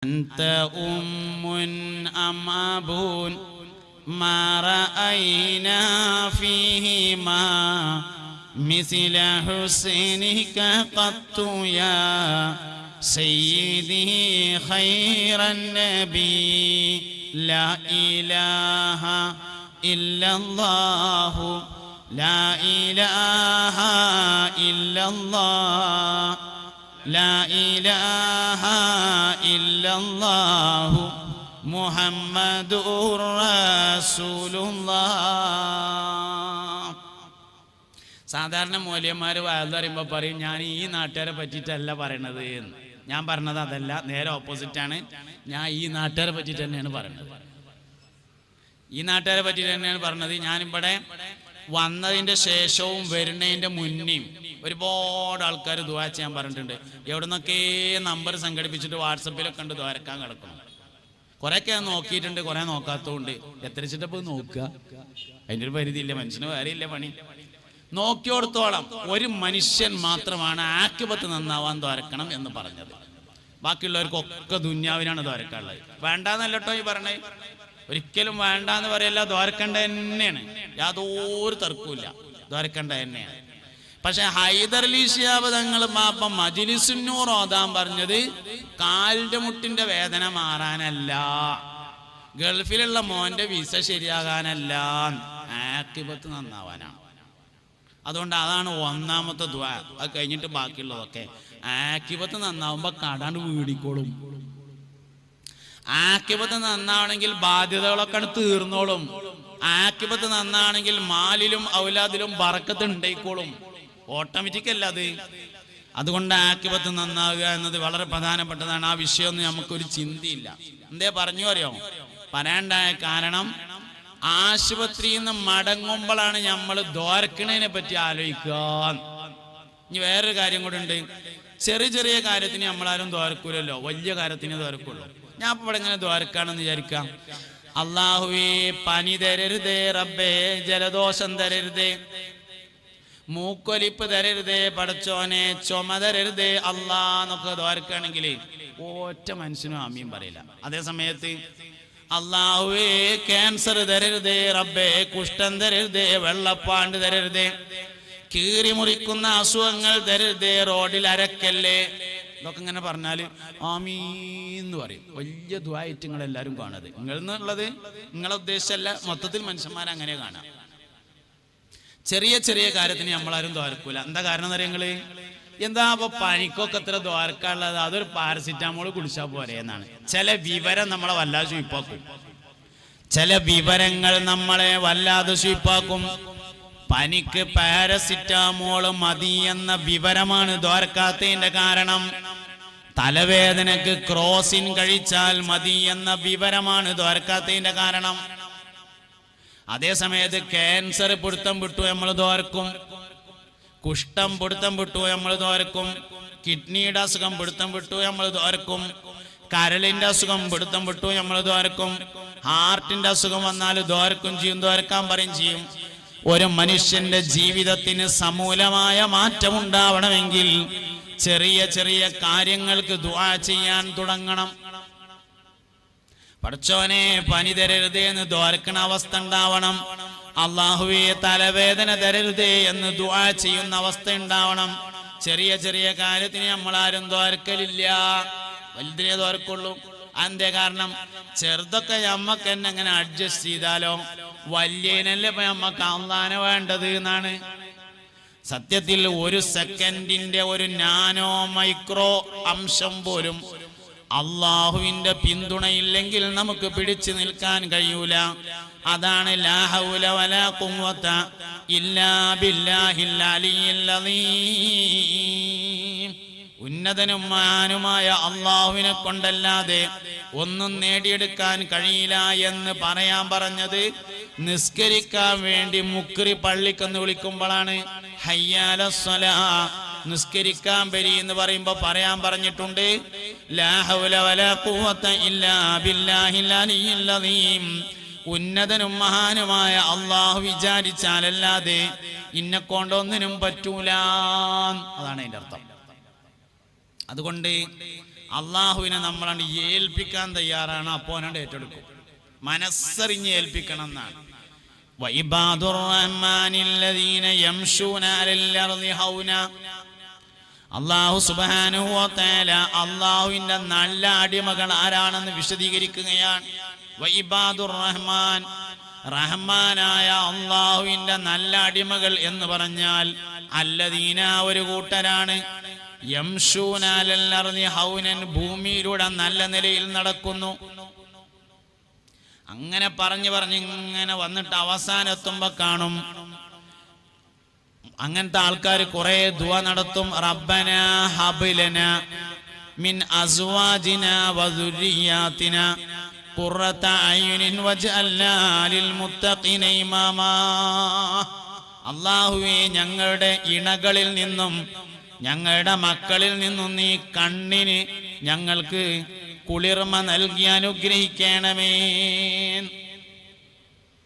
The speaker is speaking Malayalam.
أنت أم أم أب ما رأينا فيهما مثل حسنك قط يا سيدي خير النبي لا إله إلا الله لا إله إلا الله لا إله إلا الله محمد رسول الله. സാധാരണ മൗലവിമാർ വാഴ്ന്നു പറയുമ്പോൾ പറയും ഞാൻ ഈ നാട്ടുകാരെ പറ്റിയിട്ടല്ല പറയണത് എന്ന്. ഞാൻ പറഞ്ഞത് അതല്ല, നേരെ ഓപ്പോസിറ്റാണ്. ഞാൻ ഈ നാട്ടുകാരെ പറ്റിയിട്ട് തന്നെയാണ് പറയുന്നത്. ഈ നാട്ടുകാരെ പറ്റിയിട്ട് തന്നെയാണ് പറഞ്ഞത്. ഞാനിവിടെ വന്നതിൻ്റെ ശേഷവും വരുന്നതിൻ്റെ മുന്നേയും ഒരുപാട് ആൾക്കാർ ദുആ ചെയ്യാൻ പറഞ്ഞിട്ടുണ്ട്. എവിടെ നിന്നൊക്കെ നമ്പർ സംഘടിപ്പിച്ചിട്ട് വാട്സപ്പിലൊക്കെ ഉണ്ട് ദ്വാരക്കാൻ കിടക്കണം. കുറേയൊക്കെ ഞാൻ നോക്കിയിട്ടുണ്ട്, കുറേ നോക്കാത്തതുകൊണ്ട്. എത്ര വെച്ചിട്ടപ്പോൾ നോക്കുക, അതിൻ്റെ ഒരു പരിധിയില്ല. മനുഷ്യന് വേറെ ഇല്ല പണി. നോക്കിയോടത്തോളം ഒരു മനുഷ്യൻ മാത്രമാണ് ആക്കിബത്ത് നന്നാവാൻ ദ്വാരക്കണം എന്ന് പറഞ്ഞത്. ബാക്കിയുള്ളവർക്കൊക്കെ ദുന്യാവിനാണ് ദ്വാരക്കാനുള്ളത്. വേണ്ടാന്നല്ലോ ഈ പറഞ്ഞേ, ഒരിക്കലും വേണ്ടാന്ന് പറയല്ല, ദ്വാരക്കണ്ട തന്നെയാണ്. യാതൊരു തർക്കമില്ല, ദ്വാരക്കണ്ട തന്നെയാണ്. പക്ഷെ ഹൈദരലി ശിഹാബ് തങ്ങൾ മാപ്പം മജ്ലിസുന്നൂർ ഓതാൻ പറഞ്ഞത് കാലിന്റെ മുട്ടിന്റെ വേദന മാറാനല്ല, ഗൾഫിലുള്ള മോന്റെ വിസ ശരിയാകാനല്ല, ആക്കിബത്ത് നന്നാവാനാണ്. അതുകൊണ്ട് അതാണ് ഒന്നാമത്തെ ദുആ. അത് കഴിഞ്ഞിട്ട് ബാക്കിയുള്ളതൊക്കെ ആക്കിബത്ത് നന്നാവുമ്പോ കടാണ്ട് വീടിക്കോളും. ആക്കിബത്ത് നന്നാവണമെങ്കിൽ ബാധ്യതകളൊക്കെ തീർന്നോളും. ആക്കിബത്ത് നന്നാണെങ്കിൽ മാലിലും ഔലാദിലും ബറക്കത്ത് ഉണ്ടായിക്കോളും. ഓട്ടോമാറ്റിക് അല്ല അത്. അതുകൊണ്ട് ആക്കിബത്ത് നന്നാവുക എന്നത് വളരെ പ്രധാനപ്പെട്ടതാണ്. ആ വിഷയമൊന്നും നമുക്കൊരു ചിന്തയില്ല. എന്തേ പറഞ്ഞു അറിയോ? പറയാണ്ടായ കാരണം ആശുപത്രിയിൽ നിന്ന് മടങ്ങുമ്പോഴാണ് നമ്മൾ ദ്വാരക്കണതിനെ പറ്റി ആലോചിക്കുക. ഇനി വേറൊരു കാര്യം കൂടെ ഉണ്ട്. ചെറിയ ചെറിയ കാര്യത്തിന് നമ്മളാരും ദ്വാരക്കൂലല്ലോ, വലിയ കാര്യത്തിന് ദ്വാരക്കുള്ളൂ. ഞാൻ ഇപ്പൊ ഇവിടെ ഇങ്ങനെ ദ്വാരക്കാണെന്ന് വിചാരിക്കാം. അല്ലാഹുവേ പനി തരരുതേ റബ്ബേ, ജലദോഷം തരരുതേ, മൂക്കൊലിപ്പ് തരരുതേ പടച്ചോനെ, ചുമ തരരുതേ അല്ലാ എന്നൊക്കെ ദ്വാരക്കാണെങ്കിൽ ഒറ്റ മനുഷ്യനും ആമീൻ പറയില്ല. അതേ സമയത്ത് അല്ലാഹുവേ ക്യാൻസർ തരരുതേ റബ്ബേ, കുഷ്ഠം തരരുതേ, വെള്ളപ്പാണ്ട് തരരുതേ, കീറി മുറിക്കുന്ന അസുഖങ്ങൾ തരരുതേ, റോഡിൽ അരക്കല്ലേ, ഇതൊക്കെ ഇങ്ങനെ പറഞ്ഞാല് ആമീന്ന് പറയും. വലിയ ദ്വായറ്റ് എല്ലാവരും കാണുന്നത്. നിങ്ങളെന്നുള്ളത് നിങ്ങളെ ഉദ്ദേശമല്ല, മൊത്തത്തിൽ മനുഷ്യന്മാരെ അങ്ങനെ കാണാം. ചെറിയ ചെറിയ കാര്യത്തിന് നമ്മളാരും ദ്വാരക്കൂല. എന്താ കാരണം എന്ന് അറിയങ്ങള്? എന്താ അപ്പൊ പനിക്കൊക്കെ എത്ര ദ്വാരക്കാനുള്ളത്? അതൊരു പാരസിറ്റാമോൾ കുടിച്ചാൽ പോരെ എന്നാണ്. ചില വിവരം നമ്മളെ വല്ലാതെ സ്വീപ്പാക്കും. ചില വിവരങ്ങൾ നമ്മളെ വല്ലാതെ സ്വീപ്പാക്കും. പനിക്ക് പാരസിറ്റാമോൾ മതി എന്ന വിവരമാണ് ദ്വാരക്കാത്തതിന്റെ കാരണം. തലവേദനക്ക് ക്രോസിൻ കഴിച്ചാൽ മതി എന്ന വിവരമാണ് ദ്വാരക്കാത്തതിന്റെ കാരണം. അതേസമയത്ത് ക്യാൻസർ പിടുത്തം വിട്ടു നമ്മൾ ദ്വാരക്കും, കുഷ്ഠം പിടുത്തം വിട്ടു നമ്മൾ ദ്വാരക്കും, കിഡ്നിയുടെ അസുഖം പിടുത്തം വിട്ടു നമ്മൾ ദ്വാരക്കും, കരളിന്റെ അസുഖം പിടുത്തം വിട്ടു നമ്മൾ ദ്വാരക്കും, ഹാർട്ടിന്റെ അസുഖം വന്നാൽ ദ്വാരക്കും ചെയ്യും, ദ്വാരക്കാൻ പറയും ചെയ്യും. ഒരു മനുഷ്യന്റെ ജീവിതത്തിന് സമൂലമായ മാറ്റമുണ്ടാവണമെങ്കിൽ ചെറിയ ചെറിയ കാര്യങ്ങൾക്ക് ദുആ ചെയ്യാൻ തുടങ്ങണം. പടച്ചോനെ പനി തരരുതേ എന്ന് ദ്വാരക്കണ അവസ്ഥ ഉണ്ടാവണം. അല്ലാഹുവേ തലവേദന തരരുതേ എന്ന് ദുആ ചെയ്യുന്ന അവസ്ഥ ഉണ്ടാവണം. ചെറിയ ചെറിയ കാര്യത്തിന് നമ്മളാരും ദ്വാരക്കലില്ല, വലുതിനെ ദ്വാരക്കുള്ളൂ. അതിന്റെ കാരണം ചെറുതൊക്കെ നമ്മക്ക് തന്നെ അങ്ങനെ അഡ്ജസ്റ്റ് ചെയ്താലോ, വലിയനല്ലേ ഇപ്പൊ നമ്മക്ക് അള്ളാനെ വേണ്ടത് എന്നാണ്. സത്യത്തിൽ ഒരു സെക്കൻഡിന്റെ ഒരു നാനോ മൈക്രോ അംശം പോലും അള്ളാഹുവിന്റെ പിന്തുണയില്ലെങ്കിൽ നമുക്ക് പിടിച്ചു നിൽക്കാൻ കഴിയൂല. അതാണ് ലാ ഹൗല വലാ ഖുവത ഇല്ലാ ബില്ലാഹിൽ അലിയിൽ അളീം. ഉന്നതനും മഹാനുമായ അള്ളാഹുവിനെ കൊണ്ടല്ലാതെ ഒന്നും നേടിയെടുക്കാൻ കഴിയില്ല എന്ന് പറയാൻ പറഞ്ഞത് നിസ്കരിക്കാൻ വേണ്ടി മുക്രി പള്ളിക്കെന്ന് വിളിക്കുമ്പോഴാണ്. ഹയ്യാലസ്സലാ, നിസ്കരിക്കാൻ വരി എന്ന് പറയുമ്പോ പറയാൻ പറഞ്ഞിട്ടുണ്ട്. ലാ ഹൗല വലാ ഖുവത ഇല്ലാ ബില്ലാഹിൽ അലിയിൽ അളീം. ഉന്നതനും മഹാനുമായ അള്ളാഹു വിചാരിച്ചാലല്ലാതെ ഇന്നെ കൊണ്ടൊന്നിനും പറ്റൂല. അതാണ് അതിന്റെ അർത്ഥം. അതുകൊണ്ട് അള്ളാഹുവിനെ നമ്മളാണ് ഏൽപ്പിക്കാൻ തയ്യാറാണ്, അപ്പോൾ അവനോട് ഏറ്റെടുക്കും. മനസ്സറിഞ്ഞ് ഏൽപ്പിക്കണം എന്നാണ്. വഇബാദുർ റഹ്മാനില്ലദീന യംശൂന അലൽ അർളി ഹൗന. അല്ലാഹു സുബ്ഹാനഹു വ തആല അല്ലാഹുവിന്റെ നല്ല അടിമകൾ ആരാണെന്ന് വിശദീകരിക്കുകയാണ്. വഇബാദുർ റഹ്മാൻ, റഹ്മാനായ അല്ലാഹുവിന്റെ നല്ല അടിമകൾ എന്ന് പറഞ്ഞാൽ അല്ലദീന ഒരു കൂട്ടരാണ്, യംശൂന അലൽ അർളി ഹൗനൻ ഭൂമിയിലൂടെ നല്ല നിലയിൽ നടക്കുന്നു. അങ്ങനെ പറഞ്ഞു ഇങ്ങനെ വന്നിട്ട് അവസാനം എത്തുമ്പോ കാണും അങ്ങനത്തെ ആൾക്കാർ കുറെ ദുആ നടത്തും. റബ്ബനാ ഹബ് ലനാ മിൻ അസ്വാജിനാ വദുരിയാതിനാ ഖുറത അയ്യുനിൻ വജ്അൽനാ ലിൽ മുത്തഖീന ഇമാമാ. അല്ലാഹുവേ, ഞങ്ങളുടെ ഇണകളിൽ നിന്നും ഞങ്ങളുടെ മക്കളിൽ നിന്നും നീ കണ്ണിന് ഞങ്ങൾക്ക് കുളിർമ നൽകി അനുഗ്രഹിക്കണമേ.